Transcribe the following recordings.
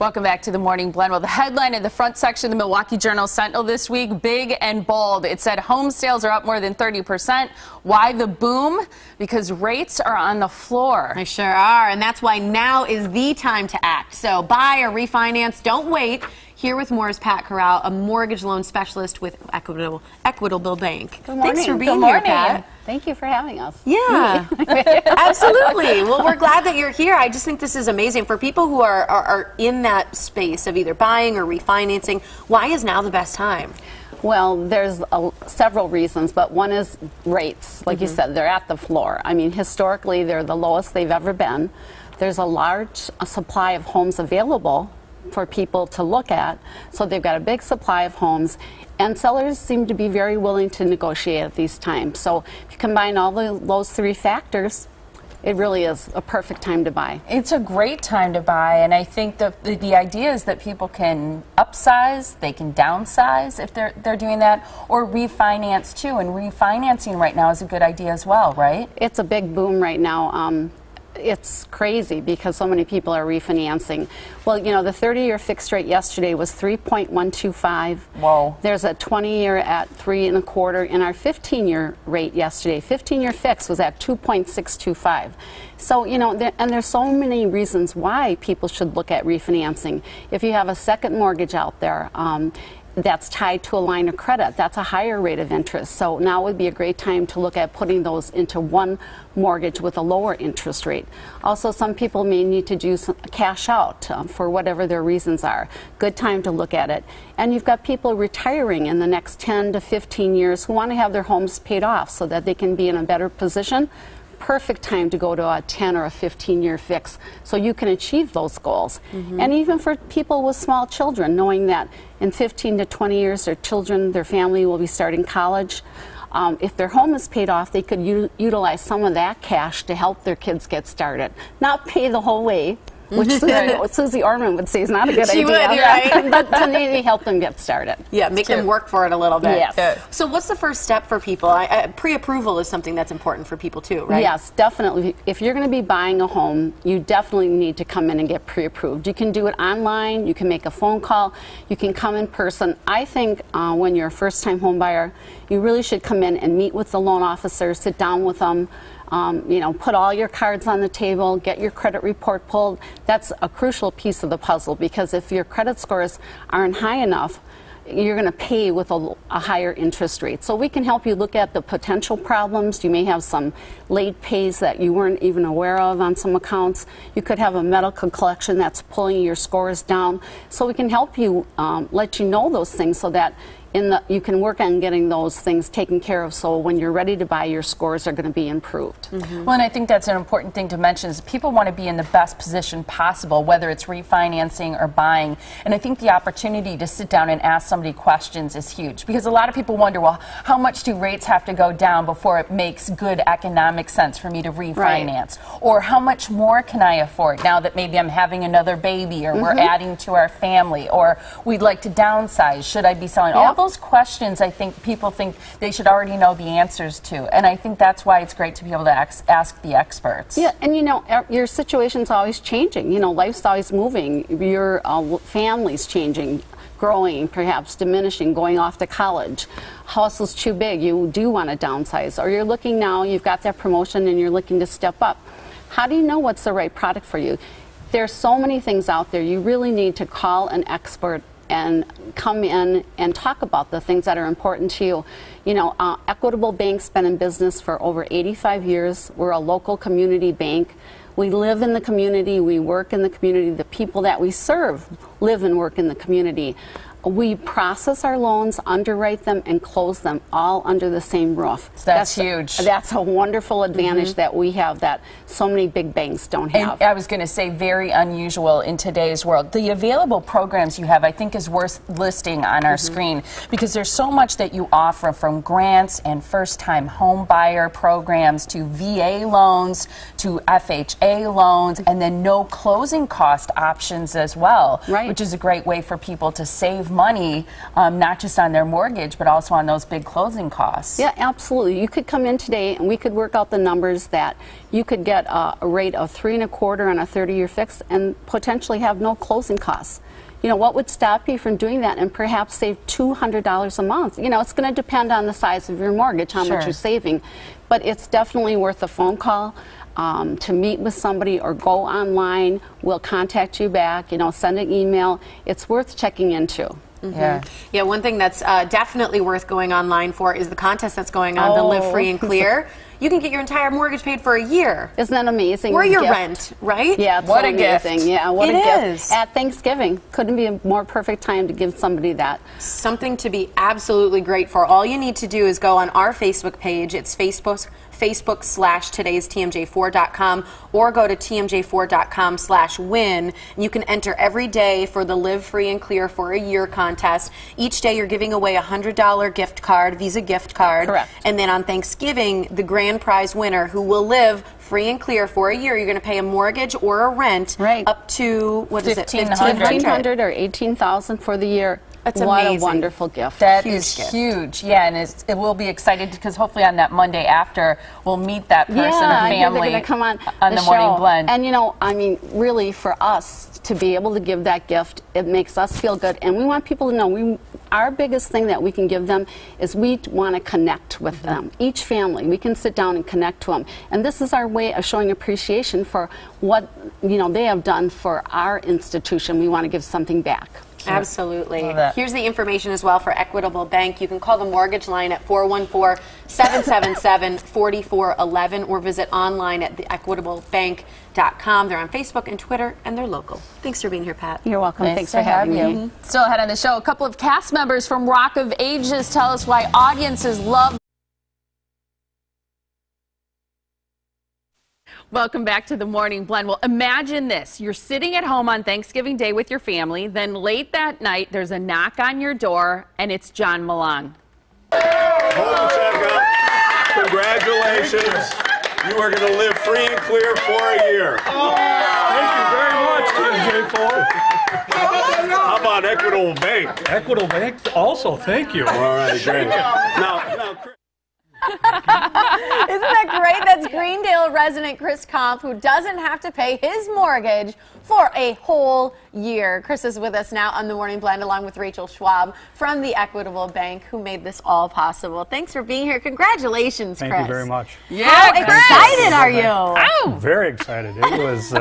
Welcome back to the Morning Blend. Well, the headline in the front section of the Milwaukee Journal-Sentinel this week, big and bold. It said home sales are up more than 30%. Why the boom? Because rates are on the floor. They sure are, and that's why now is the time to act. So buy or refinance, don't wait. Here with more is Pat Corral, a mortgage loan specialist with Equitable Bank. Good morning. Thanks for being here, Pat. Thank you for having us. Yeah, absolutely. Well, we're glad that you're here. I just think this is amazing. For people who are in that space of either buying or refinancing, why is now the best time? Well, there's several reasons, but one is rates. Like you said, they're at the floor. I mean, historically, they're the lowest they've ever been. There's a large supply of homes available for people to look at, so they've got a big supply of homes, and sellers seem to be very willing to negotiate at these times. So if you combine all those three factors, it really is a perfect time to buy. It's a great time to buy, and I think the idea is that people can upsize, they can downsize if they're doing that, or refinance too. And refinancing right now is a good idea as well, right? It's a big boom right now. It's crazy because so many people are refinancing. Well, you know, the 30-year fixed rate yesterday was 3.125. Whoa. There's a 20-year at 3.25, and our 15-year rate yesterday, 15-year fix, was at 2.625. So, you know, there's so many reasons why people should look at refinancing. If you have a second mortgage out there, that's tied to a line of credit, that's a higher rate of interest. So now would be a great time to look at putting those into one mortgage with a lower interest rate. Also, some people may need to do some cash out for whatever their reasons are. Good time to look at it. And you've got people retiring in the next 10 to 15 years who want to have their homes paid off so that they can be in a better position. Perfect time to go to a 10 or a 15-year fix so you can achieve those goals. And even for people with small children, knowing that in 15 to 20 years their children, their family will be starting college. If their home is paid off, they could utilize some of that cash to help their kids get started. Not pay the whole way, which Susie Orman would say is not a good idea. She would, right? But to maybe help them get started. Yeah, make them work for it a little bit. Yes. So what's the first step for people? Pre-approval is something that's important for people too, right? Yes, definitely. If you're going to be buying a home, you definitely need to come in and get pre-approved. You can do it online, you can make a phone call, you can come in person. I think when you're a first-time home buyer, you really should come in and meet with the loan officer, sit down with them, you know, put all your cards on the table, get your credit report pulled. That's a crucial piece of the puzzle, because if your credit scores aren't high enough, you're going to pay with a higher interest rate. So we can help you look at the potential problems. You may have some late pays that you weren't even aware of on some accounts. You could have a medical collection that's pulling your scores down. So we can help you, let you know those things so that you can work on getting those things taken care of, so when you're ready to buy, your scores are going to be improved. Well, and I think that's an important thing to mention is people want to be in the best position possible, whether it's refinancing or buying. And I think the opportunity to sit down and ask somebody questions is huge, because a lot of people wonder, well, how much do rates have to go down before it makes good economic sense for me to refinance? Right. Or how much more can I afford now that maybe I'm having another baby, or we're adding to our family, or we'd like to downsize? Should I be selling? All those questions, I think people think they should already know the answers to, and I think that's why it's great to be able to ask the experts. Yeah, and you know, your situation's always changing. You know, life's always moving. Your family's changing, growing, perhaps diminishing, going off to college. House is too big. You do want to downsize, or you're looking now. You've got that promotion, and you're looking to step up. How do you know what's the right product for you? There's so many things out there. You really need to call an expert and come in and talk about the things that are important to you. You know, Equitable Bank's been in business for over 85 years. We're a local community bank. We live in the community, we work in the community. The people that we serve live and work in the community. We process our loans, underwrite them, and close them all under the same roof. That's huge. That's a wonderful advantage that we have that so many big banks don't have. And I was going to say, very unusual in today's world. The available programs you have, I think, is worth listing on our screen, because there's so much that you offer, from grants and first-time home buyer programs to VA loans to FHA loans, and then no closing cost options as well, which is a great way for people to save money, not just on their mortgage, but also on those big closing costs. Yeah, absolutely. You could come in today and we could work out the numbers that you could get a rate of 3 1/4 on a 30-year fix and potentially have no closing costs. You know, what would stop you from doing that and perhaps save $200 a month? You know, it's going to depend on the size of your mortgage, how much you're saving. But it's definitely worth a phone call to meet with somebody or go online. We'll contact you back, you know, send an email. It's worth checking into. Yeah, one thing that's definitely worth going online for is the contest that's going on, the Live Free and Clear. You can get your entire mortgage paid for a year. Isn't that amazing? Or your rent, right? Yeah, it's what so a amazing. gift. Yeah, what It a gift. is. At Thanksgiving. Couldn't be a more perfect time to give somebody that. Something to be absolutely grateful for. All you need to do is go on our Facebook page. It's Facebook/today'stmj4.com, or go to tmj4.com/win. And you can enter every day for the Live Free and Clear for a Year contest. Each day you're giving away a $100 gift card, Visa gift card. Correct. And then on Thanksgiving, the grand prize winner who will live free and clear for a year, you're going to pay a mortgage or a rent up to, what is it, $1,500 or $18,000 for the year. That's what amazing. a wonderful gift. That is huge. Yeah, and it will be excited because hopefully on that Monday after, we'll meet that person or family they're going to come on the Morning Blend. And, you know, I mean, really, for us to be able to give that gift, it makes us feel good. And we want people to know our biggest thing that we can give them is we want to connect with them. Each family, we can sit down and connect to them. And this is our way of showing appreciation for what, you know, they have done for our institution. We want to give something back. Absolutely. Here's the information as well for Equitable Bank. You can call the mortgage line at 414-777-4411 or visit online at theequitablebank.com. They're on Facebook and Twitter, and they're local. Thanks for being here, Pat. You're welcome. Thanks for having me. Still ahead on the show, a couple of cast members from Rock of Ages tell us why audiences love. Welcome back to the Morning Blend. Well, imagine this. You're sitting at home on Thanksgiving Day with your family, then late that night, there's a knock on your door, and it's John Malone. Hold a second. Congratulations. You are going to live free and clear for a year. Thank you very much, TMJ4. How about Equitable Bank? Equitable Bank also, thank you. All right, great. Now, Chris. Isn't that great? That's Greendale resident Chris Kampf, who doesn't have to pay his mortgage for a whole year. Chris is with us now on the Morning Blend, along with Rachel Schwab from the Equitable Bank, who made this all possible. Thanks for being here. Congratulations, Chris. Thank you very much. Yeah, How excited are you? Oh. Very excited. It was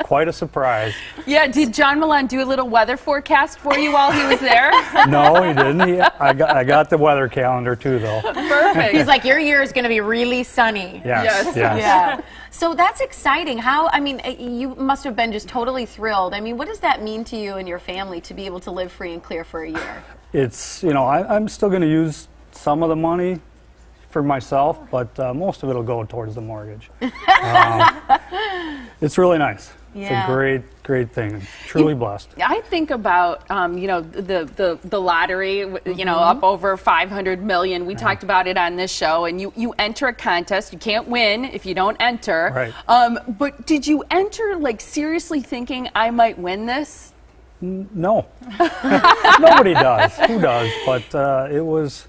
quite a surprise. Yeah, did John Malone do a little weather forecast for you while he was there? No, he didn't. I got the weather calendar too, though. Perfect. He's like, your year is going to be really sunny. Yes. Yeah. So that's exciting. I mean, you must have been just totally thrilled. I mean, what does that mean to you and your family to be able to live free and clear for a year? It's, you know, I'm still going to use some of the money for myself, but most of it will go towards the mortgage. It's really nice. It's a great thing. Truly blessed. I think about you know, the lottery, you know, up over 500 million. We talked about it on this show, and you enter a contest. You can't win if you don't enter. Right. But did you enter like seriously thinking I might win this? No. Nobody does. Who does? But it was,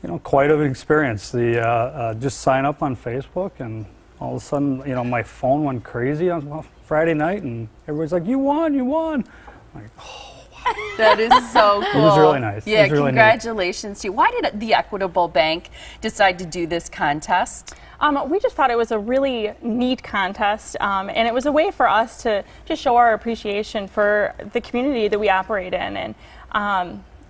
you know, quite an experience. The just sign up on Facebook, and all of a sudden, you know, my phone went crazy on Friday night, and everybody's like, "You won! You won!" I'm like, oh, wow. That is so cool. It was really nice. Yeah, it was really congratulations to you. Why did the Equitable Bank decide to do this contest? We just thought it was a really neat contest, and it was a way for us to just show our appreciation for the community that we operate in. And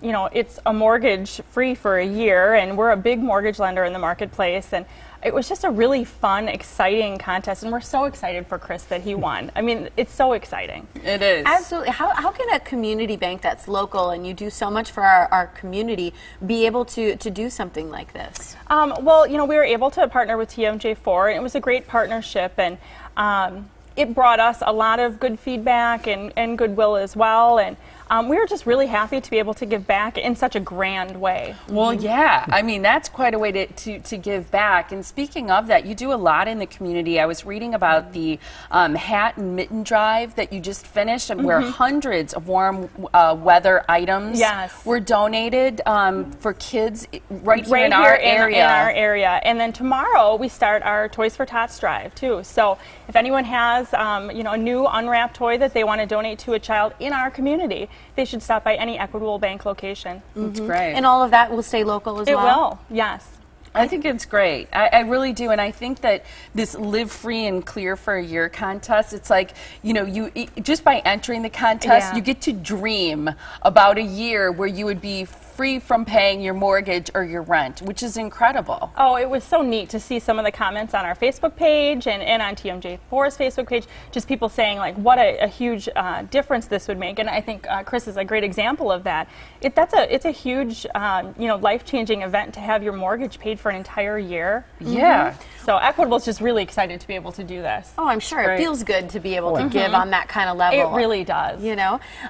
you know, it's a mortgage free for a year, and we're a big mortgage lender in the marketplace. And it was just a really fun, exciting contest, and we're so excited for Chris that he won. I mean, it's so exciting. It is. Absolutely. How can a community bank that's local and you do so much for our community be able to do something like this? Well, you know, we were able to partner with TMJ4, and it was a great partnership, and it brought us a lot of good feedback and goodwill as well. And we were just really happy to be able to give back in such a grand way. Well, yeah. I mean, that's quite a way to give back. And speaking of that, you do a lot in the community. I was reading about the hat and mitten drive that you just finished, and where hundreds of warm weather items were donated for kids right here in our area. And then tomorrow we start our Toys for Tots drive too. So if anyone has a new unwrapped toy that they want to donate to a child in our community, they should stop by any Equitable Bank location. That's great. And all of that will stay local as well? It will, yes. I think it's great. I really do. And I think that this Live Free and Clear for a Year contest, it's like, just by entering the contest, you get to dream about a year where you would be free from paying your mortgage or your rent, which is incredible. Oh, it was so neat to see some of the comments on our Facebook page and on TMJ4's Facebook page, just people saying like what a huge difference this would make. And I think Chris is a great example of that. It's a huge life-changing event to have your mortgage paid for an entire year. Yeah. So Equitable is just really excited to be able to do this. Oh, I'm sure it feels good to be able to give on that kind of level. It really does.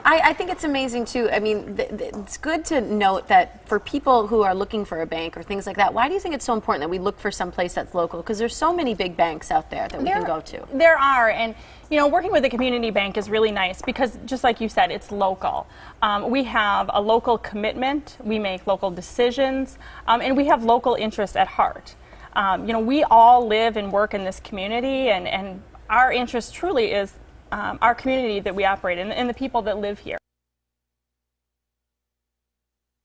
I think it's amazing too. I mean, it's good to note that for people who are looking for a bank or things like that, why do you think it's so important that we look for some place that's local? Because there's so many big banks out there that we can go to. There are, and working with a community bank is really nice because, just like you said, it's local. We have a local commitment, we make local decisions, and we have local interests at heart. We all live and work in this community, and our interest truly is our community that we operate in and the people that live here.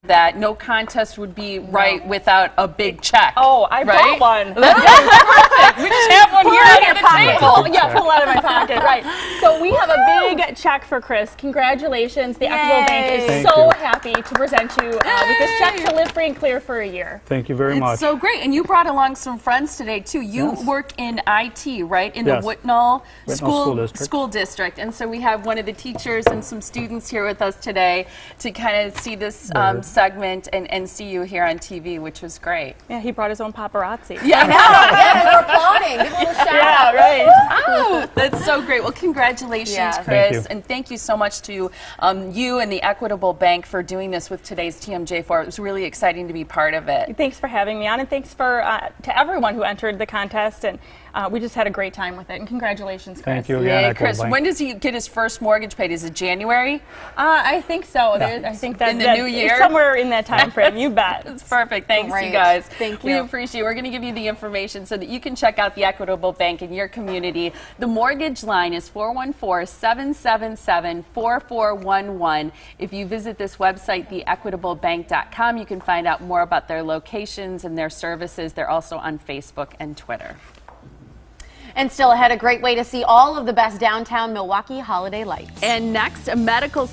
That no contest would be right without a big check. Oh, I brought one. Perfect. We just have one here on the table. Yeah, pull out of my pocket. Right. So we have a big check for Chris. Congratulations. The Equitable Bank is so happy to present you with this check to Live Free and Clear for a year. Thank you very much. It's so great. And you brought along some friends today, too. You work in IT, right? In the Whitnall School District. And so we have one of the teachers and some students here with us today to kind of see this segment and see you here on TV, which was great. Yeah, he brought his own paparazzi. Yeah, I know. Yeah, they were applauding. Give a little shout out. Right. Oh, that's so great. Well, congratulations, Chris. Thank you. And thank you so much to you and the Equitable Bank for doing this with today's TMJ4. It was really exciting to be part of it. Thanks for having me on, and thanks to everyone who entered the contest. And we just had a great time with it. And congratulations, Chris. Thank you again, Chris. Bank. When does he get his first mortgage paid? Is it January? I think so. I think that in the new year, somewhere in that time frame. You bet. It's perfect. Thanks, you guys. Thank you. We appreciate it. We're going to give you the information so that you can check out the Equitable Bank in your community. The mortgage line is 414-777-4411. If you visit this website, theequitablebank.com, you can find out more about their locations and their services. They're also on Facebook and Twitter. And still ahead, a great way to see all of the best downtown Milwaukee holiday lights. And next, a medical